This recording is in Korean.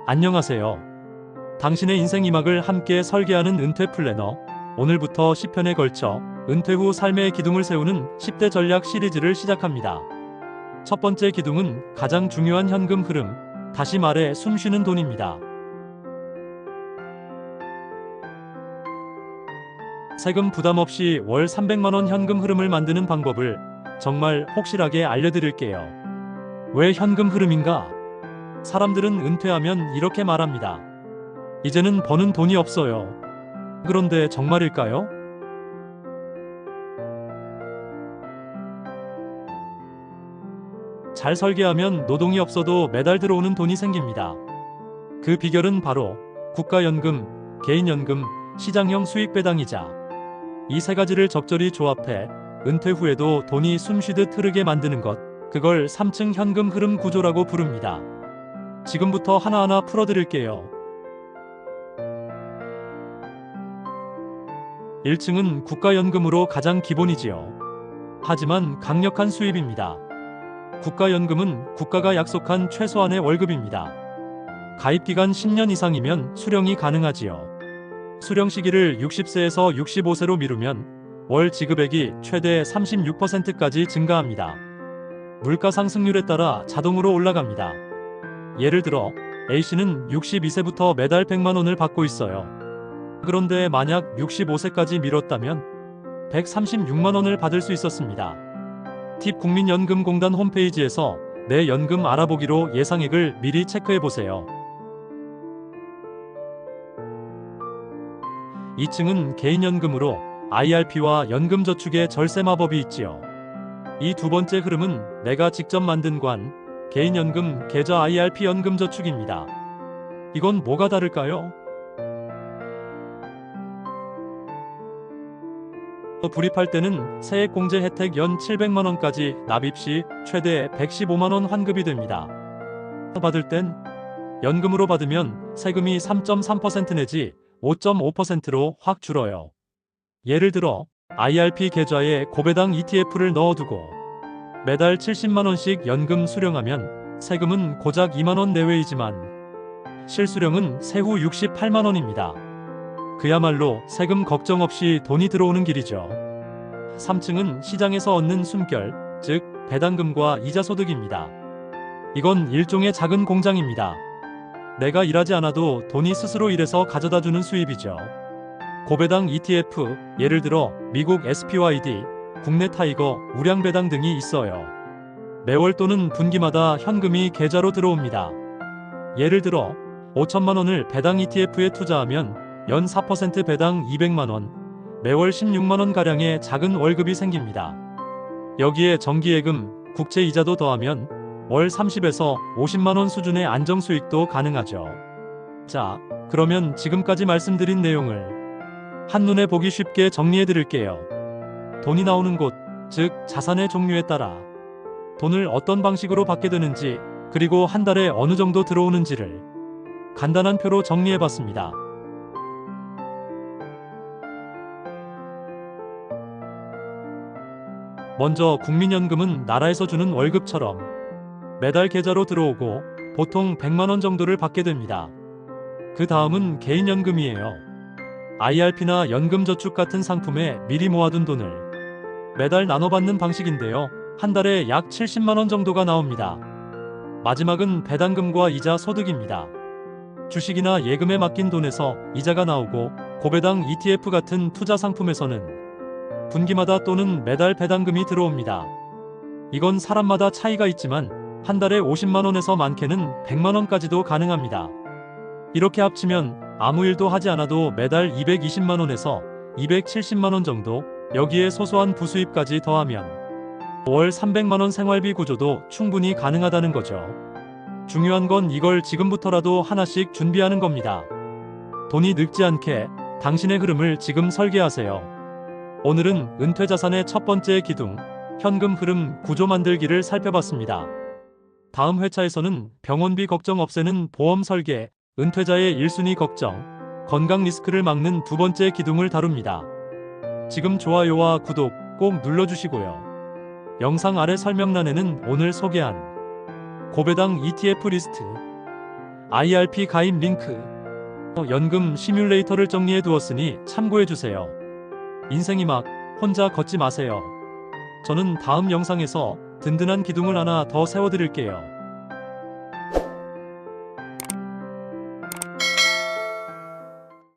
안녕하세요. 당신의 인생 2막을 함께 설계하는 은퇴 플래너. 오늘부터 10편에 걸쳐 은퇴 후 삶의 기둥을 세우는 10대 전략 시리즈를 시작합니다. 첫 번째 기둥은 가장 중요한 현금 흐름, 다시 말해 숨쉬는 돈입니다. 세금 부담 없이 월 300만원 현금 흐름을 만드는 방법을 정말 확실하게 알려드릴게요. 왜 현금 흐름인가? 사람들은 은퇴하면 이렇게 말합니다. 이제는 버는 돈이 없어요. 그런데 정말일까요? 잘 설계하면 노동이 없어도 매달 들어오는 돈이 생깁니다. 그 비결은 바로 국가연금, 개인연금, 시장형 수익 배당이자 이 세 가지를 적절히 조합해 은퇴 후에도 돈이 숨쉬듯 흐르게 만드는 것, 그걸 3층 현금 흐름 구조라고 부릅니다. 지금부터 하나하나 풀어드릴게요. 1층은 국가연금으로 가장 기본이지요. 하지만 강력한 수입입니다. 국가연금은 국가가 약속한 최소한의 월급입니다. 가입기간 10년 이상이면 수령이 가능하지요. 수령 시기를 60세에서 65세로 미루면 월 지급액이 최대 36%까지 증가합니다. 물가 상승률에 따라 자동으로 올라갑니다. 예를 들어 A씨는 62세부터 매달 100만원을 받고 있어요. 그런데 만약 65세까지 미뤘다면 136만원을 받을 수 있었습니다. 팁: 국민연금공단 홈페이지에서 내 연금 알아보기로 예상액을 미리 체크해보세요. 2층은 개인연금으로 IRP와 연금저축의 절세 마법이 있지요. 이 두 번째 흐름은 내가 직접 만든 개인연금 계좌 IRP 연금저축입니다. 이건 뭐가 다를까요? 불입할 때는 세액공제 혜택 연 700만원까지, 납입 시 최대 115만원 환급이 됩니다. 받을 땐 연금으로 받으면 세금이 3.3% 내지 5.5%로 확 줄어요. 예를 들어 IRP 계좌에 고배당 ETF를 넣어두고 매달 70만원씩 연금 수령하면 세금은 고작 2만원 내외이지만 실수령은 세후 68만원입니다. 그야말로 세금 걱정 없이 돈이 들어오는 길이죠. 3층은 시장에서 얻는 숨결, 즉 배당금과 이자 소득입니다. 이건 일종의 작은 공장입니다. 내가 일하지 않아도 돈이 스스로 일해서 가져다주는 수입이죠. 고배당 ETF, 예를 들어 미국 SPYD, 국내 타이거, 우량배당 등이 있어요. 매월 또는 분기마다 현금이 계좌로 들어옵니다. 예를 들어 5천만원을 배당 ETF에 투자하면 연 4% 배당 200만원, 매월 16만원가량의 작은 월급이 생깁니다. 여기에 정기예금, 국채이자도 더하면 월 30에서 50만원 수준의 안정수익도 가능하죠. 자, 그러면 지금까지 말씀드린 내용을 한눈에 보기 쉽게 정리해드릴게요. 돈이 나오는 곳, 즉 자산의 종류에 따라 돈을 어떤 방식으로 받게 되는지, 그리고 한 달에 어느 정도 들어오는지를 간단한 표로 정리해봤습니다. 먼저 국민연금은 나라에서 주는 월급처럼 매달 계좌로 들어오고 보통 100만원 정도를 받게 됩니다. 그 다음은 개인연금이에요. IRP나 연금저축 같은 상품에 미리 모아둔 돈을 매달 나눠받는 방식인데요. 한 달에 약 70만원 정도가 나옵니다. 마지막은 배당금과 이자 소득입니다. 주식이나 예금에 맡긴 돈에서 이자가 나오고, 고배당 ETF 같은 투자 상품에서는 분기마다 또는 매달 배당금이 들어옵니다. 이건 사람마다 차이가 있지만 한 달에 50만원에서 많게는 100만원까지도 가능합니다. 이렇게 합치면 아무 일도 하지 않아도 매달 220만원에서 270만원 정도, 여기에 소소한 부수입까지 더하면 월 300만원 생활비 구조도 충분히 가능하다는 거죠. 중요한 건 이걸 지금부터라도 하나씩 준비하는 겁니다. 돈이 늙지 않게 당신의 흐름을 지금 설계하세요. 오늘은 은퇴자산의 첫 번째 기둥, 현금 흐름 구조 만들기를 살펴봤습니다. 다음 회차에서는 병원비 걱정 없애는 보험 설계, 은퇴자의 1순위 걱정, 건강 리스크를 막는 두 번째 기둥을 다룹니다. 지금 좋아요와 구독 꼭 눌러주시고요. 영상 아래 설명란에는 오늘 소개한 고배당 ETF 리스트, IRP 가입 링크, 연금 시뮬레이터를 정리해 두었으니 참고해 주세요. 인생이 막 혼자 걷지 마세요. 저는 다음 영상에서 든든한 기둥을 하나 더 세워드릴게요.